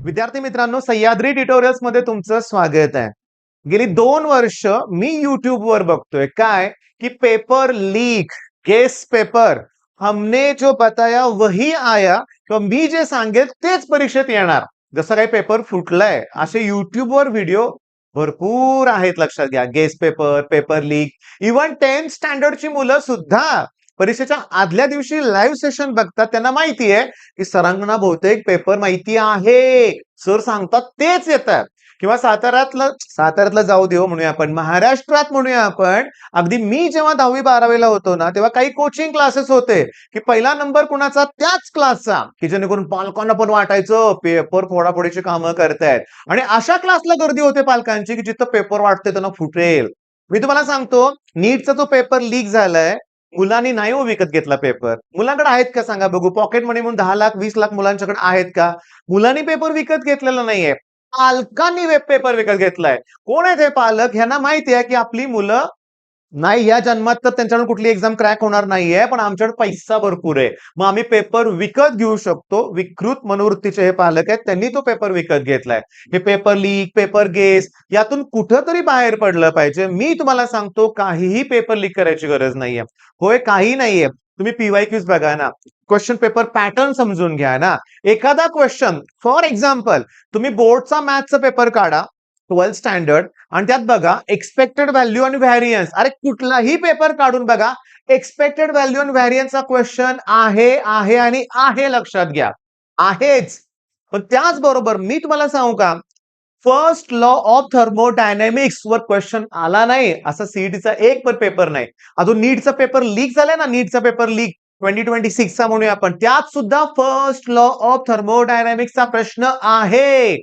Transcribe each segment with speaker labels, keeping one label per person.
Speaker 1: विद्यार्थी मित्रांनो, सह्याद्री ट्युटोरियल्स मध्ये तुमचं स्वागत आहे. गेली 2 वर्ष मी युट्यूबवर बघतोय काय की पेपर लीक, गेस पेपर, हमने जो बताया वही आया, किंवा मी जे सांगेल तेच परीक्षेत येणार. जसं काही पेपर फुटलाय असे युट्यूबवर व्हिडिओ भरपूर आहेत. लक्षात घ्या, guess paper, paper leak. Even 10th स्टँडर्डची मुलं सुद्धा परीक्षेच्या आदल्या दिवशी लाईव्ह सेशन बघतात. त्यांना माहिती आहे की सरांना बहुतेक पेपर माहिती आहे, सर सांगतात तेच येतात. किंवा साताऱ्यातलं जाऊ देऊ म्हणूया आपण, महाराष्ट्रात म्हणूया आपण. अगदी मी जेव्हा 10वी-12वीला होतो ना, तेव्हा काही कोचिंग क्लासेस होते की पहिला नंबर कुणाचा, त्याच क्लासचा, की जेणेकरून पालकांना पण वाटायचं पेपर फोडाफोडीची कामं करतायत. आणि अशा क्लासला गर्दी होते पालकांची की जिथं पेपर वाटते त्यांना फुटेल. मी तुम्हाला सांगतो, नीटचा जो पेपर लीक झालाय, मुलांनी नाही हो विकत घेतला पेपर. मुलांकडे आहेत का सांगा बघू? पॉकेट मनी म्हणून 10 लाख 20 लाख मुलांच्याकडे आहेत का? मुलांनी पेपर विकत घेतलेला नाहीये, पालकांनी वेब पेपर विकत घेतलाय. कोण आहेत हे पालक? ह्यांना माहिती आहे की आपली मुलं नाही, या जन्मात तर त्यांच्याकडून कुठली एक्झाम क्रॅक होणार नाहीये, पण आमच्याकडे पैसा भरपूर आहे, मग आम्ही पेपर विकत घेऊ शकतो. विकृत मनोवृत्तीचे हे पालक आहेत, त्यांनी तो पेपर विकत घेतलाय. हे पेपर लीक, पेपर गेस यातून कुठंतरी बाहेर पडलं पाहिजे. मी तुम्हाला सांगतो, काहीही पेपर लीक करायची गरज नाहीये. होय, काही नाहीये. तुम्ही पीवायक्यूज बघा ना, क्वेश्चन पेपर पॅटर्न समजून घ्या ना. एखादा क्वेश्चन, फॉर एक्झाम्पल, तुम्ही बोर्डचा मॅथचा पेपर काढा, 12th स्टँडर्ड, आणि त्यात बघा एक्सपेक्टेड व्हॅल्यू आणि व्हॅरियन्स. अरे कुठलाही पेपर काढून बघा, एक्सपेक्टेड व्हॅल्यू आणि व्हॅरियन्सचा क्वेश्चन आहे आहे आणि आहे. लक्षात घ्या, आहेच. पण त्याचबरोबर मी तुम्हाला सांगू का, फर्स्ट लॉ ऑफ थर्मोडायनेमिक्स वर क्वेश्चन आला नाही असा सीईटीचा एक पण पेपर नाही. अजून नीटचा पेपर लीक झालाय ना, नीटचा पेपर लीक 2026 चा म्हणूया आपण, त्यात सुद्धा फर्स्ट लॉ ऑफ थर्मोडायनेमिक्सचा प्रश्न आहे.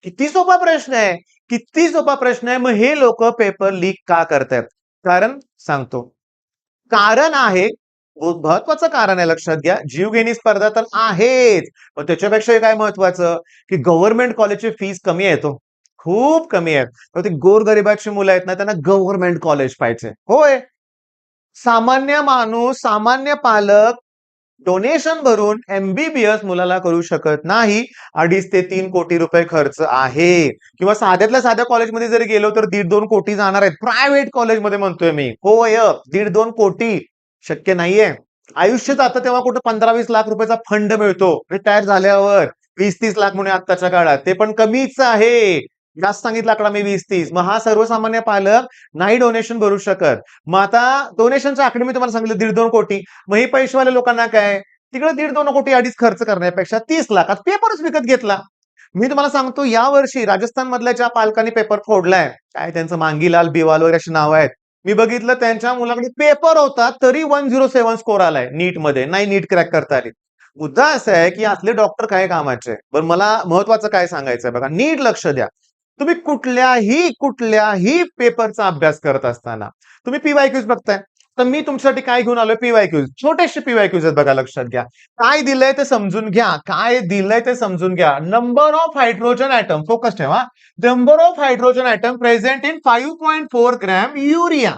Speaker 1: किती सोपा प्रश्न आहे, किती सोपा प्रश्न आहे. मग हे लोक पेपर लीक का करतायत? कारण सांगतो, कारण आहे, महत्वाचं कारण आहे. लक्षात घ्या, जीवघेणी स्पर्धा तर आहेच, पण त्याच्यापेक्षा काय महत्वाचं की गव्हर्नमेंट कॉलेजची फीस कमी आहे, तो खूप कमी आहे. तर ते गोरगरिबाची मुलं आहेत ना, त्यांना गव्हर्नमेंट कॉलेज पाहिजे. होय, सामान्य माणूस, सामान्य पालक डोनेशन भरून एमबीबीएस मुलाला करू शकत नाही. 2.5 ते 3 कोटी रुपये खर्च आहे. किंवा साध्यातल्या साध्या कॉलेजमध्ये जरी गेलो तर 1.5-2 कोटी जाणार आहेत. प्रायव्हेट कॉलेजमध्ये म्हणतोय मी. होय, 1.5-2 कोटी शक्य नाहीये. आयुष्य जातं तेव्हा कुठं 15-20 लाख रुपयाचा फंड मिळतो रिटायर झाल्यावर, 20-30 लाख म्हणून आत्ताच्या काळात, ते पण कमीच आहे. जास्त सांगितलं आकडा मी 20-30. मग हा सर्वसामान्य पालक नाही डोनेशन भरू शकत. मग आता डोनेशनचा आकडे मी तुम्हाला सांगितलं 1.5-2 कोटी. मग हे पैसेवाले लोकांना काय, तिकडे 1.5-2 कोटी अडीच खर्च करण्यापेक्षा 30 लाखात पेपरच विकत घेतला. मी तुम्हाला सांगतो, या वर्षी राजस्थान मधल्या ज्या पालकांनी पेपर फोडलाय, काय त्यांचं मांगीलाल बिवाल वगैरे अशी नावं आहेत, मी बघितलं त्यांच्या मुलाकडे पेपर होता तरी 107 स्कोर आलाय नीट मध्ये, नाही नीट क्रॅक करता आली. मुद्दा असा आहे की असले डॉक्टर काय कामाचे. पण मला महत्वाचं काय सांगायचंय बघा, नीट लक्ष द्या. तुम्ही कुठल्याही पेपरचा अभ्यास करत असताना तुम्ही पीवायक्यूज बघताय, तर मी तुमच्यासाठी काय घेऊन आलोय, पीवायक्यूज. छोटेसे पीवायक्यूज आहेत बघा. लक्षात घ्या, काय दिलंय ते समजून घ्या, काय दिलंय ते समजून घ्या. Number of hydrogen atom, focus ठेवा. Number of hydrogen atom present in 5.4 gram urea.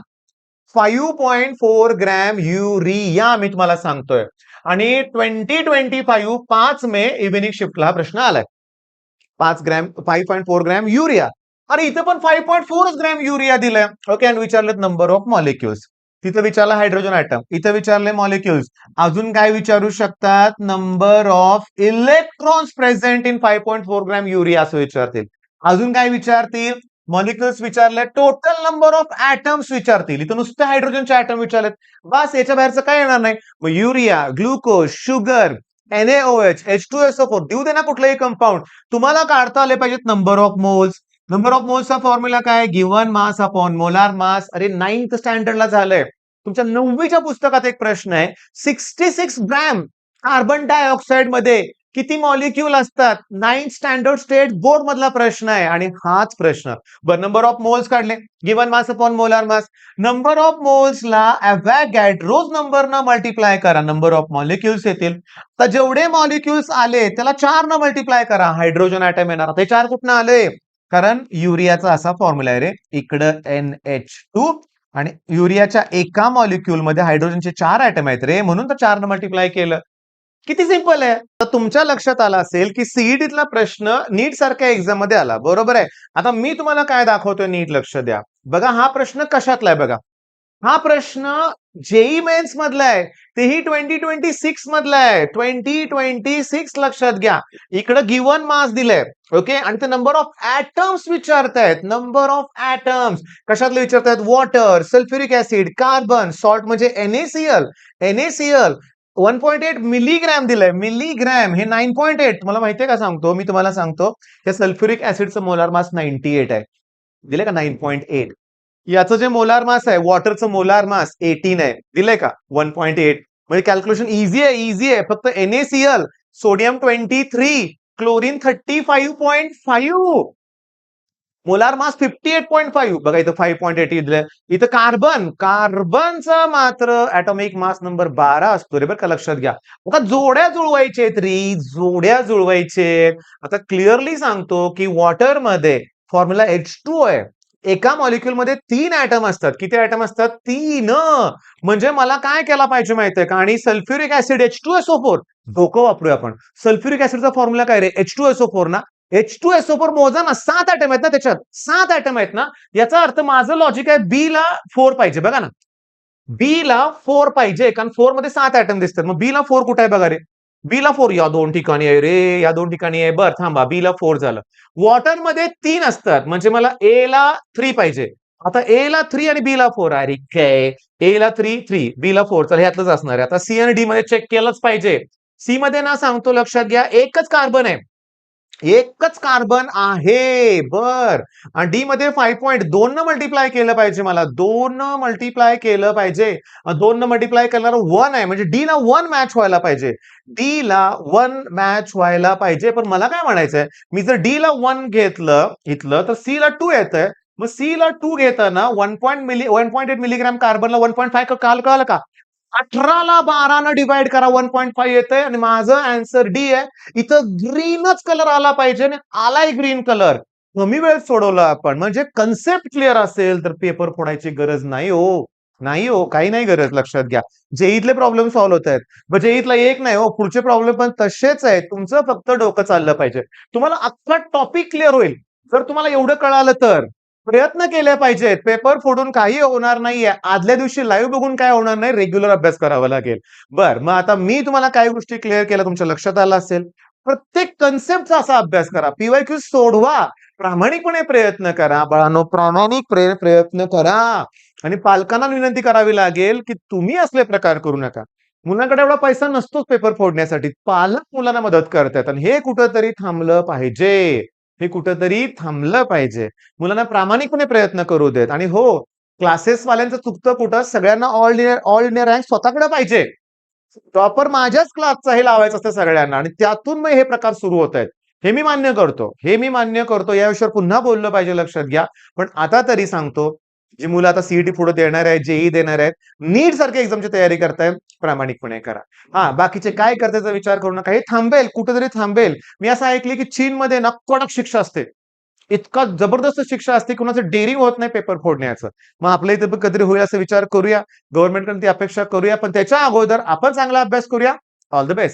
Speaker 1: 5.4 gram urea मी तुम्हाला सांगतोय. आणि 2025 5 मे इव्हिनिंग शिफ्टला हा प्रश्न आलाय. 5.4 ग्रॅम युरिया. अरे इथे पण 5.4 ग्रॅम युरिया दिलंय. ओके, आणि विचारलेत नंबर ऑफ मॉलिक्युल्स. तिथं विचारलं हायड्रोजन ऍटम, इथं विचारले मॉलिक्युल्स. अजून काय विचारू शकतात, number of electrons present in 5.4 gram urea असं विचारतील. अजून काय विचारतील, मॉलिक्युल्स विचारले, टोटल नंबर ऑफ ऍटम्स विचारतील. इथं नुसते हायड्रोजनचे ऍटम विचारलेत, बस. याच्या बाहेरचं काय येणार नाही. मग urea, glucose, sugar, NaOH, H2SO4 देऊ दे ना कुठलंही कंपाऊंड. तुम्हाला काढता आले पाहिजेत number of moles. Number of मोल्सचा फॉर्म्युला काय, given mass upon molar mass. अरे 9th स्टँडर्डला झालंय. तुमच्या 9वीच्या पुस्तकात एक प्रश्न आहे, 66 ग्रॅम कार्बन डायऑक्साइड मध्ये किती मॉलिक्यूल असतात. 9th स्टँडर्ड स्टेट बोर्ड मधला प्रश्न आहे, आणि हाच प्रश्न. बर, नंबर ऑफ मोल्स काढले, given mass upon molar mass. Number of मोल्सला अवॅगॅड्रोज नंबर न मल्टिप्लाय करा, नंबर ऑफ मॉलिक्युल्स येतील. तर जेवढे मॉलिक्युल्स आले त्याला 4 न मल्टिप्लाय करा, हायड्रोजन ऍटम येणार. ते 4 कुठनं आले, कारण युरियाचा असा फॉर्म्युला आहे रे, इकडं NH2, आणि युरियाच्या एका मॉलिक्युल मध्ये हायड्रोजनचे 4 ऍटम आहेत रे, म्हणून तर 4 न मल्टिप्लाय केलं. किती सिंपल आहे. तर तुमच्या लक्षात आलं असेल की सीईटीतला प्रश्न नीट सारख्या एक्झाम मध्ये आला, बरोबर आहे. आता मी तुम्हाला काय दाखवतोय, नीट लक्ष द्या. बघा हा प्रश्न कशातला आहे बघा. हा प्रश्न जेई मेन्स मधला आहे, तेही 2026 मधला आहे. 2026 लक्षात घ्या. इकडे गिवन मास दिलंय, ओके, आणि ते नंबर ऑफ ऍटम्स विचारतायत. नंबर ऑफ ऍटम्स कशातले विचारतायत? Water, sulphuric acid, carbon, salt म्हणजे NaCl. NaCl 1.8 मिलीग्रॅम दिलंय. मिलीग्रॅम हे 9.8. मला माहितीये का सांगतो, मी तुम्हाला सांगतो, या सल्फ्युरिक ऍसिडचं मोलार मास 98 आहे. दिले का 9.8. याचं जे मोलार मास आहे, वॉटरचं मोलार मास 18 आहे. दिलंय का 1.8. म्हणजे कॅल्क्युलेशन इझी आहे, इझी आहे. फक्त NaCl, sodium 23, chlorine 35.5, molar mass 58.5. बघा इथं 5.8 दिलंय. इथं कार्बन, कार्बनचा मात्र ऍटॉमिक मास नंबर 12 असतो रे, बरं का, लक्षात घ्या. आता जोड्या जुळवायचेत रे, जोड्या जुळवायचेत. आता क्लिअरली सांगतो की वॉटरमध्ये फॉर्म्युला H2 आहे. एका मॉलिक्युल मध्ये 3 ऍटम असतात. किती ऍटम असतात? 3. म्हणजे मला काय केला पाहिजे माहितीये का? आणि सल्फ्युरिक ऍसिड H2SO4 डोकं वापरूया आपण. सल्फ्युरिक ऍसिडचा फॉर्म्युला काय रे? H2SO4 ना. H2SO4 मोजा ना, 7 ऍटम आहेत ना त्याच्यात, 7 ऍटम आहेत ना. याचा अर्थ माझं लॉजिक आहे बी ला 4 पाहिजे. बघा ना, बी ला 4 पाहिजे, कारण 4 मध्ये 7 ऍटम दिसतात. मग बी ला 4 कुठे आहे बघा रे? बी ला 4 या 2 ठिकाणी आहे रे, या 2 ठिकाणी आहे. बरं थांबा, बी ला 4 झालं. वॉटर मध्ये 3 असतात, म्हणजे मला ए ला 3 पाहिजे. आता ए ला 3 आणि बी ला 4. अरे काय, ए ला 3 बी ला 4, चला ह्यातलंच असणार आहे. आता सी आणि डी मध्ये चेक केलंच पाहिजे. सी मध्ये ना सांगतो, लक्षात घ्या, एकच कार्बन आहे. एकच कार्बन आहे. बर, आणि डी मध्ये 5.2 न मल्टिप्लाय केलं पाहिजे. मला 2 न मल्टिप्लाय केलं पाहिजे. 2 न मल्टिप्लाय करणार 1 आहे, म्हणजे डी ला 1 मॅच व्हायला पाहिजे. डी ला 1 मॅच व्हायला पाहिजे. पण मला काय म्हणायचंय, मी जर डी ला 1 घेतलं इथलं, तर सी ला 2 येतंय. मग सी ला 2 घेताना 1.8 मिलीग्राम कार्बनला 1.5 कळलं का? 18 ला 12 न डिवाइड करा, 1.5 येतंय, आणि माझं आन्सर डी आहे. इथं ग्रीनच कलर आला पाहिजे, आणि आलाय ग्रीन कलर. कमी वेळ सोडवला आपण. म्हणजे कन्सेप्ट क्लिअर असेल तर पेपर फोडायची गरज नाही हो. नाही हो, काही नाही गरज, लक्षात घ्या. जेईतले प्रॉब्लेम सॉल्व्ह होत आहेत. मग जेईतला एक नाही हो, पुढचे प्रॉब्लेम पण तसेच आहेत. तुमचं फक्त डोकं चाललं पाहिजे. तुम्हाला अख्खा टॉपिक क्लिअर होईल जर तुम्हाला एवढं कळालं तर. प्रयत्न केले पाहिजेत. पेपर फोडून काही होणार नाहीये. आदल्या दिवशी लाईव्ह बघून काय होणार नाही, रेग्युलर अभ्यास करावा लागेल. मग आता मी तुम्हाला काही गोष्टी क्लिअर केल्या, तुमच्या लक्षात आलं असेल. प्रत्येक कन्सेप्टचा असा अभ्यास करा. PYQ सोडवा. प्रामाणिकपणे प्रयत्न करा बाळांनो, प्रामाणिक प्रयत्न करा. आणि पालकांना विनंती करावी लागेल की तुम्ही असले प्रकार करू नका. मुलांकडे एवढा पैसा नसतोच पेपर फोडण्यासाठी. पालक मुलांना मदत करतात, आणि हे कुठंतरी थांबलं पाहिजे. हे कुठंतरी थांबलं पाहिजे. मुलांना प्रामाणिकपणे प्रयत्न करू देत. आणि हो, क्लासेस वाल्यांचं चुकतं कुठं, सगळ्यांना ऑल इंडिया रँक स्वतःकडे पाहिजे. प्रॉपर माझ्याच क्लासचा हे लावायचं असतं सगळ्यांना, आणि त्यातून मग हे प्रकार सुरू होत आहेत. हे मी मान्य करतो, हे मी मान्य करतो. या विषयावर पुन्हा बोललं पाहिजे, लक्षात घ्या. पण आता तरी सांगतो, जी मुलं आता सीईटी पुढे देणार आहेत, जेई देणार आहेत, नीट सारख्या एक्झामची तयारी करतायत, प्रामाणिकपणे करा. बाकीचे काय करतायचा विचार करू नका. हे थांबेल, कुठेतरी थांबेल. मी असं ऐकले की चीनमध्ये ना कडक शिक्षा असते. इतका जबरदस्त शिक्षा असते, कुणाचं डेअरिंग होत नाही पेपर फोडण्याचं. मग आपल्या इथे पण कधीतरी होईल असा विचार करूया. गव्हर्नमेंटकडे ती अपेक्षा करूया. पण त्याच्या अगोदर आपण चांगला अभ्यास करूया. All the best.